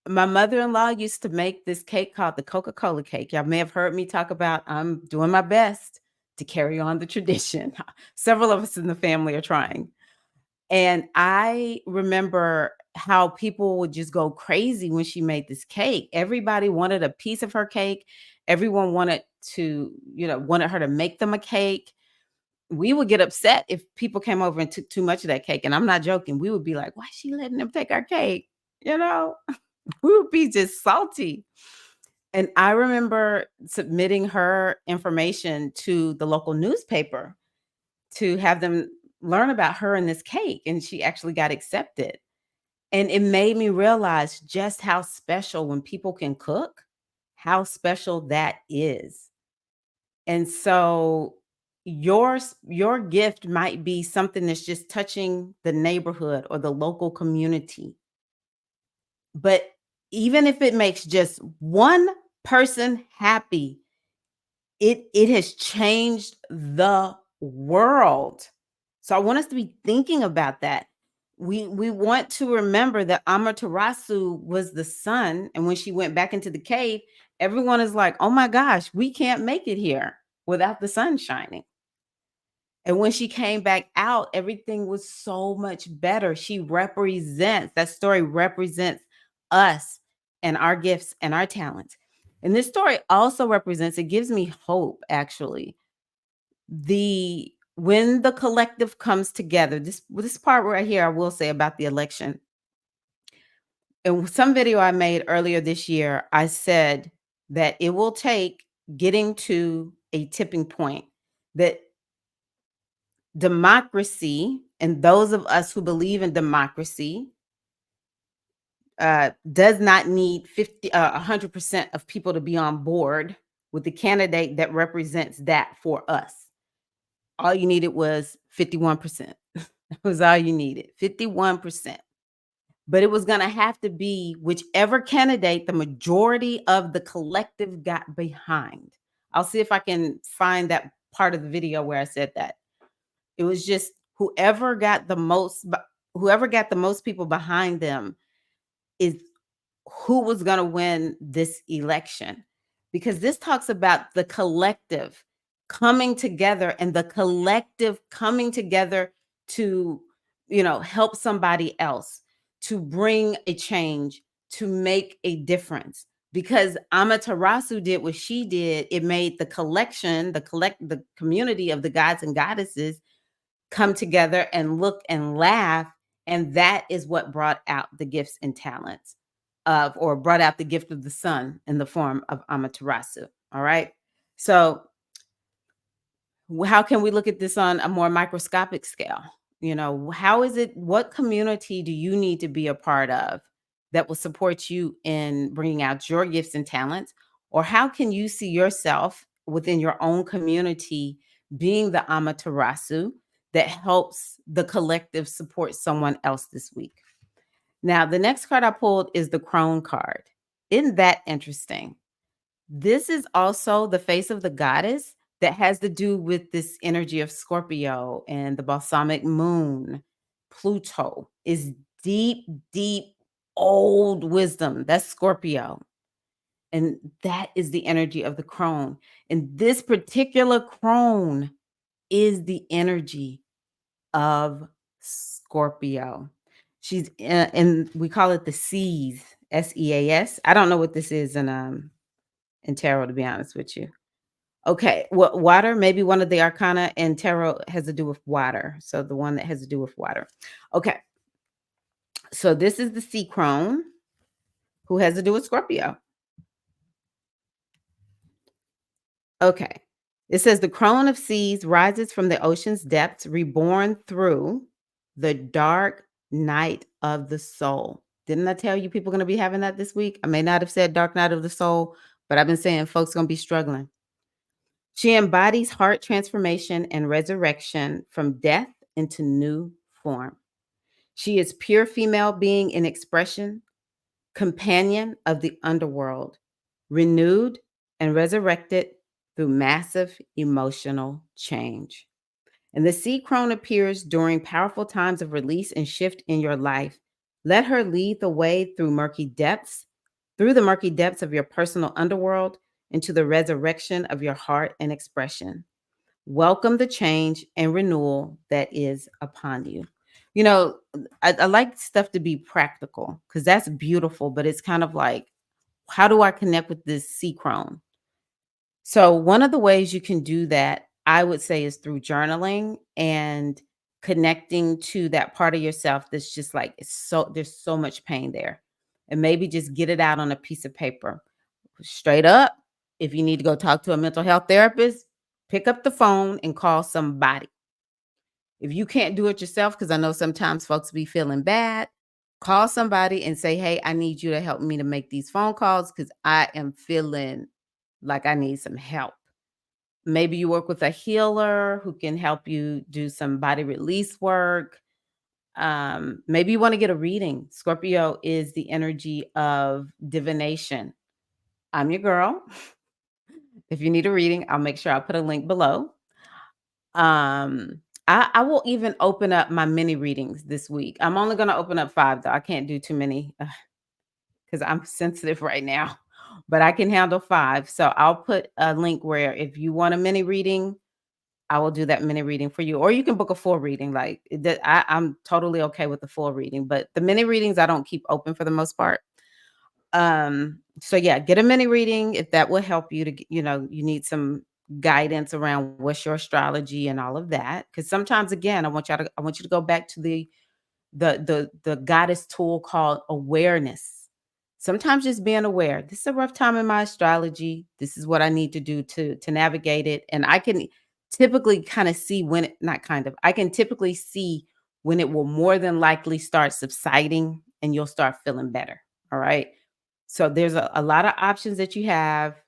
My mother-in-law used to make this cake called the Coca-Cola cake. Y'all may have heard me talk about I'm doing my best to carry on the tradition. Several of us in the family are trying. And I remember how people would just go crazy when she made this cake. Everybody wanted a piece of her cake. Everyone wanted wanted her to make them a cake. We would get upset if people came over and took too much of that cake. And I'm not joking. We would be like, why is she letting them take our cake? You know? We would be just salty. And I remember submitting her information to the local newspaper to have them learn about her and this cake. And she actually got accepted. And it made me realize just how special when people can cook, how special that is. And so your gift might be something that's just touching the neighborhood or the local community. But even if it makes just one person happy, it has changed the world. So I want us to be thinking about that. We want to remember that Amaterasu was the sun, and when she went back into the cave, everyone is like, "Oh my gosh, we can't make it here without the sun shining." And when she came back out, everything was so much better. She represents, that story represents us and our gifts and our talents. And this story also represents, it gives me hope actually. The When the collective comes together, this part right here I will say about the election. In some video I made earlier this year, I said that it will take getting to a tipping point that democracy, and those of us who believe in democracy, does not need 100% of people to be on board with the candidate that represents that for us. All you needed was 51%. That was all you needed, 51%. But it was going to have to be whichever candidate the majority of the collective got behind. I'll see if I can find that part of the video where I said that. It was just whoever got the most people behind them is who was going to win this election, because this talks about the collective coming together, and the collective coming together to, help somebody else, to bring a change, to make a difference. Because Amaterasu did what she did, it made the community of the gods and goddesses come together and look and laugh. And that is what brought out the gifts and talents or brought out the gift of the sun in the form of Amaterasu. All right. So, how can we look at this on a more microscopic scale? How is it, what community do you need to be a part of that will support you in bringing out your gifts and talents? Or how can you see yourself within your own community being the Amaterasu that helps the collective support someone else this week? Now, the next card I pulled is the Crone card. Isn't that interesting? This is also the face of the goddess that has to do with this energy of Scorpio and the balsamic moon. Pluto is deep, deep, old wisdom. That's Scorpio. And that is the energy of the crone. And this particular crone is the energy of Scorpio. She's and we call it the Seas, Seas. I don't know what this is in tarot, to be honest with you. Okay, well, water, maybe one of the arcana in tarot has to do with water. So the one that has to do with water. Okay, so this is the sea crone who has to do with Scorpio. Okay, it says the crone of seas rises from the ocean's depths, reborn through the dark night of the soul. Didn't I tell you people are going to be having that this week? I may not have said dark night of the soul, but I've been saying folks going to be struggling. She embodies heart transformation and resurrection from death into new form. She is pure female being in expression, companion of the underworld, renewed and resurrected through massive emotional change. And the sea crone appears during powerful times of release and shift in your life. Let her lead the way through the murky depths of your personal underworld into the resurrection of your heart and expression. Welcome the change and renewal that is upon you. You know, I like stuff to be practical because that's beautiful, but it's kind of like, how do I connect with this sea crone? So, one of the ways you can do that, I would say, is through journaling and connecting to that part of yourself that's just like, there's so much pain there. And maybe just get it out on a piece of paper. Straight up, if you need to go talk to a mental health therapist, pick up the phone and call somebody. If you can't do it yourself, because I know sometimes folks be feeling bad, call somebody and say, hey, I need you to help me to make these phone calls because I am feeling like I need some help. Maybe you work with a healer who can help you do some body release work. Maybe you want to get a reading. Scorpio is the energy of divination. I'm your girl. If you need a reading, I'll make sure I put a link below. I will even open up my mini readings this week. I'm only going to open up 5 though. I can't do too many because I'm sensitive right now, but I can handle 5. So I'll put a link where if you want a mini reading, I will do that mini reading for you, or you can book a full reading. Like I'm totally okay with the full reading, but the mini readings I don't keep open for the most part. So yeah, get a mini reading if that will help you to, you need some guidance around what's your astrology and all of that. Because sometimes, again, I want you to go back to the goddess tool called awareness. Sometimes just being aware. This is a rough time in my astrology. This is what I need to do to navigate it. And I can typically kind of see when it not kind of, I can typically see when it will more than likely start subsiding and you'll start feeling better. All right. So there's a lot of options that you have.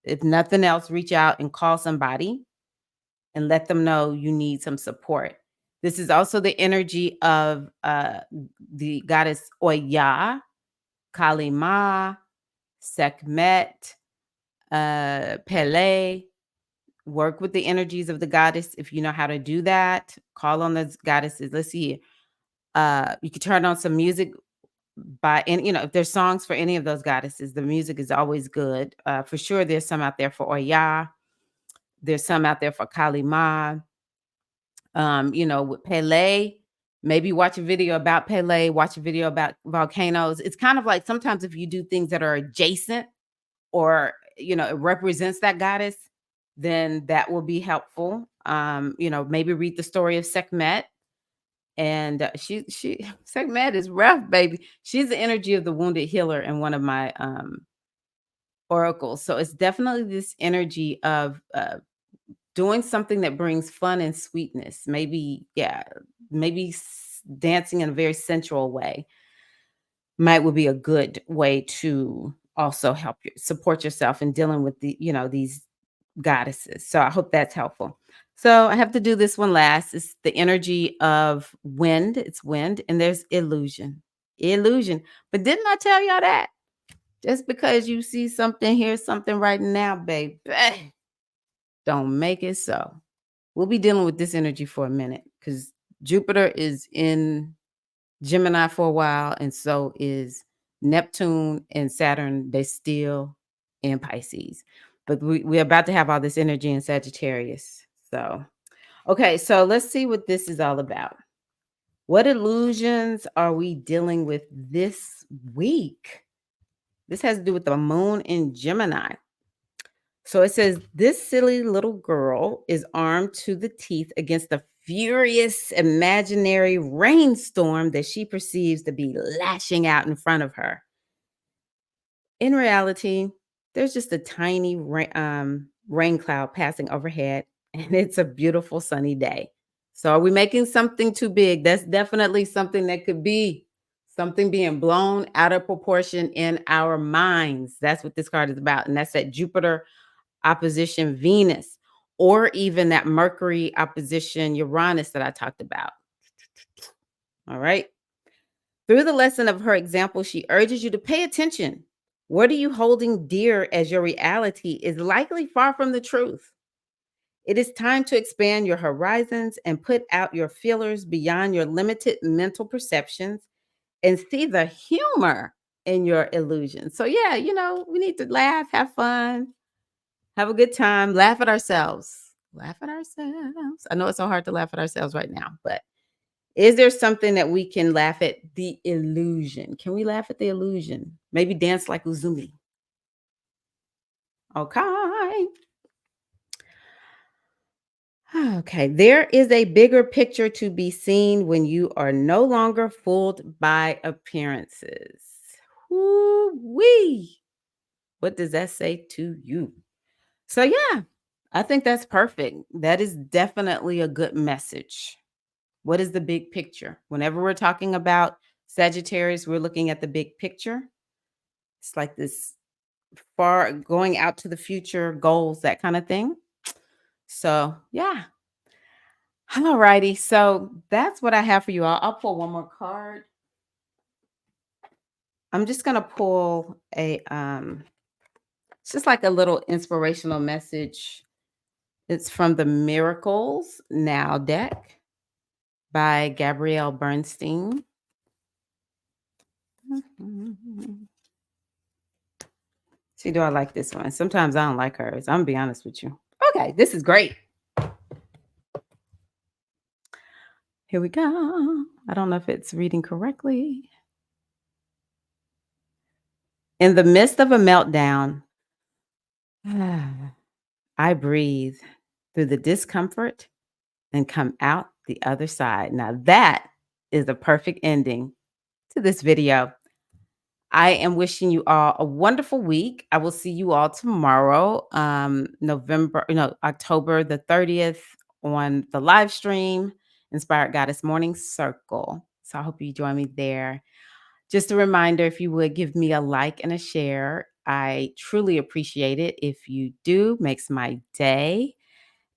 If nothing else, reach out and call somebody and let them know you need some support. This is also the energy of the goddess Oya, Kali Ma, Sekhmet, Pele. Work with the energies of the goddess if you know how to do that. Call on those goddesses. Let's see. You can turn on some music by and if there's songs for any of those goddesses, the music is always good. For sure, there's some out there for Oya. There's some out there for Kali Ma. With Pele, maybe watch a video about Pele, watch a video about volcanoes. It's kind of like sometimes if you do things that are adjacent or, it represents that goddess, then that will be helpful. Maybe read the story of Sekhmet. And she Sekhmet is rough, baby. She's the energy of the wounded healer in one of my oracles. So it's definitely this energy of doing something that brings fun and sweetness. Maybe, yeah, maybe dancing in a very sensual way would be a good way to also help you support yourself in dealing with these goddesses. So I hope that's helpful. So I have to do this one last. It's the energy of wind. It's wind, and there's illusion. Illusion. But didn't I tell y'all that? Just because you see something, hear something right now, baby, don't make it so. We'll be dealing with this energy for a minute because Jupiter is in Gemini for a while, and so is Neptune and Saturn. They still in Pisces, but we're about to have all this energy in Sagittarius. So, okay, so let's see what this is all about. What illusions are we dealing with this week? This has to do with the moon in Gemini. So it says this silly little girl is armed to the teeth against the furious imaginary rainstorm that she perceives to be lashing out in front of her. In reality, there's just a tiny rain cloud passing overhead, and it's a beautiful sunny day. So, are we making something too big? That's definitely something that could be something being blown out of proportion in our minds. That's what this card is about. And that's that Jupiter opposition Venus, or even that Mercury opposition Uranus that I talked about. All right. Through the lesson of her example, she urges you to pay attention. What are you holding dear as your reality is likely far from the truth? It is time to expand your horizons and put out your feelers beyond your limited mental perceptions and see the humor in your illusions. So, yeah, we need to laugh, have fun, have a good time, laugh at ourselves. Laugh at ourselves. I know it's so hard to laugh at ourselves right now, but is there something that we can laugh at the illusion? Can we laugh at the illusion? Maybe dance like Uzumi. Okay. Okay. There is a bigger picture to be seen when you are no longer fooled by appearances. Woo-wee. What does that say to you? So, yeah, I think that's perfect. That is definitely a good message. What is the big picture? Whenever we're talking about Sagittarius, we're looking at the big picture. It's like this far going out to the future goals, that kind of thing. So, yeah. All righty. So, that's what I have for you all. I'll pull one more card. I'm just going to pull a It's just like a little inspirational message. It's from the Miracles Now deck by Gabrielle Bernstein. See, do I like this one? Sometimes I don't like hers. I'm gonna be honest with you. Okay, this is great. Here we go. I don't know if it's reading correctly. In the midst of a meltdown, I breathe through the discomfort and come out the other side. Now, that is a perfect ending to this video. I am wishing you all a wonderful week. I will see you all tomorrow, October the 30th on the live stream, Inspired Goddess Morning Circle. So I hope you join me there. Just a reminder, if you would give me a like and a share, I truly appreciate it. If you do, makes my day.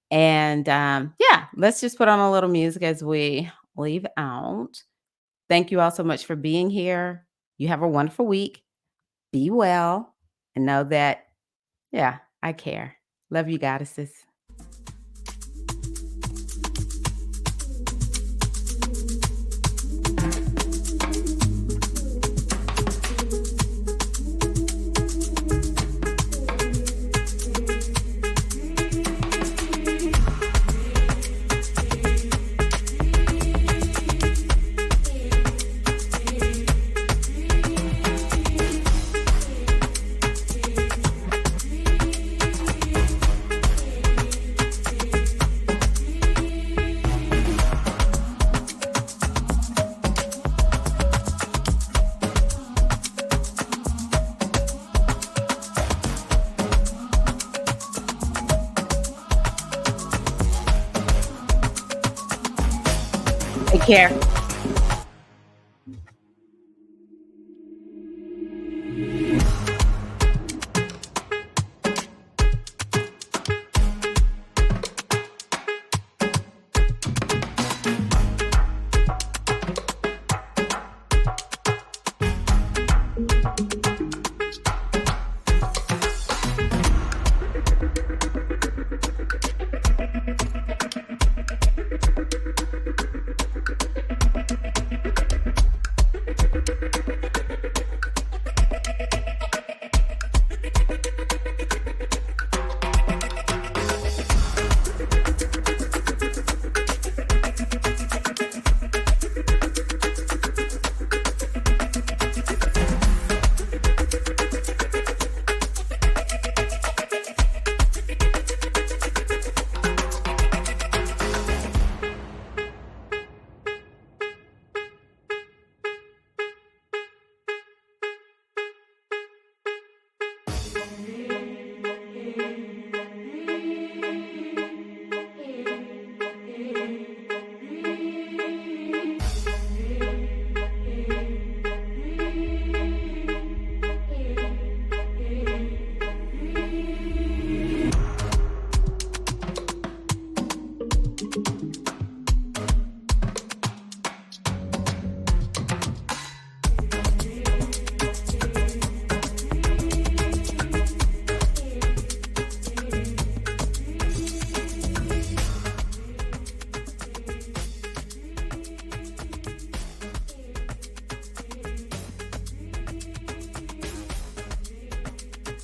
And yeah, let's just put on a little music as we leave out. Thank you all so much for being here. You have a wonderful week. Be well and know that, yeah, I care. Love you, goddesses. Take care.